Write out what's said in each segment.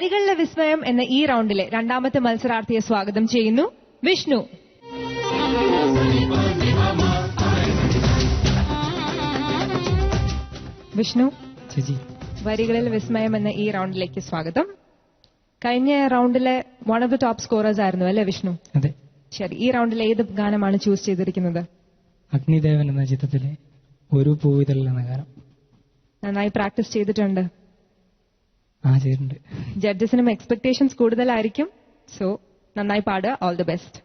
വരികളിലെ വിസ്മയം എന്ന ഈ റൗണ്ടിലെ രണ്ടാമത്തെ മത്സരാർത്ഥിയെ സ്വാഗതം ചെയ്യുന്നു വിഷ്ണു. വിഷ്ണു, വരികളിൽ വിസ്മയം എന്ന ഈ റൗണ്ടിലേക്ക് സ്വാഗതം. കഴിഞ്ഞ റൗണ്ടിലെ one of the top scorers ആയിരുന്നു അല്ലേ വിഷ്ണു? അതെ. ശരി, ഈ റൗണ്ടിൽ ഏത് ഗാനമാണ് ചൂസ് ചെയ്തിരിക്കുന്നത്? അഗ്നിദേവൻ എന്ന ചിത്രത്തിലെ ഒരു പൂവിതൾ എന്ന ഗാനം. നന്നായി പ്രാക്ടീസ് ചെയ്തിട്ടുണ്ട്? ചെയ്തിട്ടുണ്ട്. ജഡ്ജസിനും എക്സ്പെക്ടേഷൻസ് കൂടുതലായിരിക്കും. സോ നന്നായി പാടുക. All the best.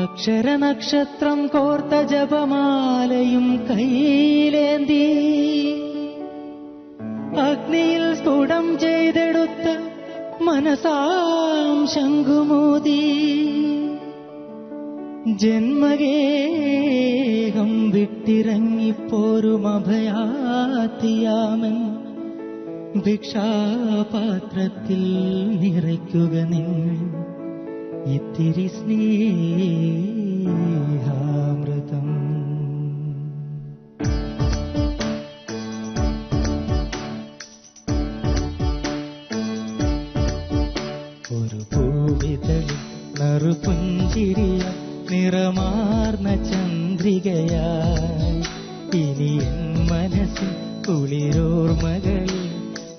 അക്ഷരനക്ഷത്രം കോർത്ത ജപമാലയും കയ്യിലേന്തി അഗ്നിയിൽ സ്ഫുടം ചെയ്തെടുത്ത മനസാം ശംഖുമോദി ജന്മഗേഹം വിട്ടിറങ്ങിപ്പോരും അഭയാത്തിയാമൻ ഭിക്ഷാപാത്രത്തിൽ നിറയ്ക്കുക നിങ്ങൾ ഇത്തിരി സ്നേഹാമൃതം. ഒരു പൂവിതളിൽ നറുപുഞ്ചിരിയ നിറമാർന്ന ചന്ദ്രികയായി ഇനി എൻ മനസ്സിൽ കുളിരോർമകളിൽ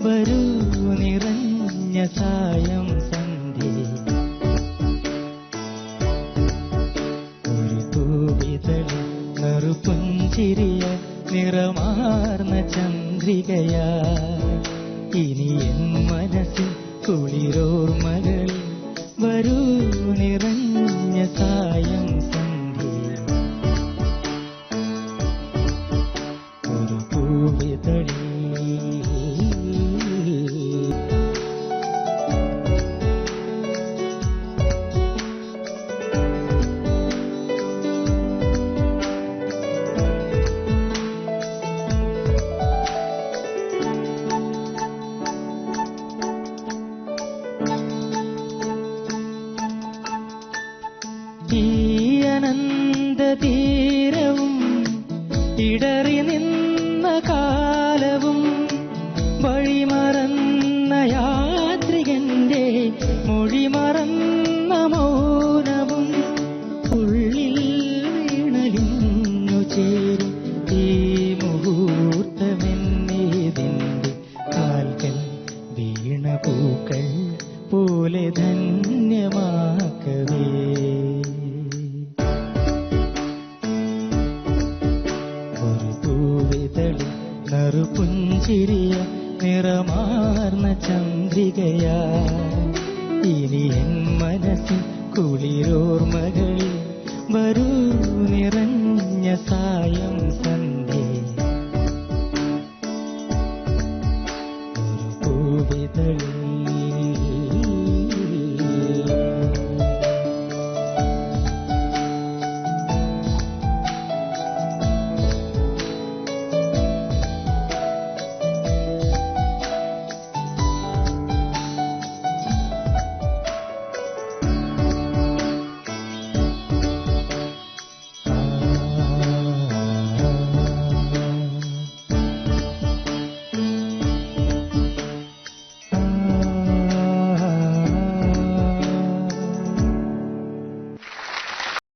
വരൂ നിറഞ്ഞ സായം സന്ധ്യ. ഒരു പൂവിതളിൽ നറുപുഞ്ചിരിയ നിറമാർന്ന ചന്ദ്രികയായി ഇനി എൻ മനസ്സിൽ കുളിരോർമകളിൽ വരൂ നിറഞ്ഞ സായം സന്ധ്യ. ഒരു പൂവിതളിൽ ഈ അനന്തതീരവും ഇടറി നിന്ന കാലവും വഴിമറന്ന യാത്രികന്റെ മൊഴിമറന്ന മൗനവും ഉള്ളിൽ വീണലിഞ്ഞു ചേരും ഈ മുഹൂർത്തമെന്നേതിന്റെ കാൽക്കൽ വീണ പൂക്കൾ പോലെ ധന്യമാക്കവേ. ഒരു പൂവിതളിൽ നറുപുഞ്ചിരിയ നിറമാർന്ന ചന്ദ്രികയായി ഇനി എൻ മനസ്സിൽ കുളിരോർമകളിൽ വരൂ നിറഞ്ഞ സായം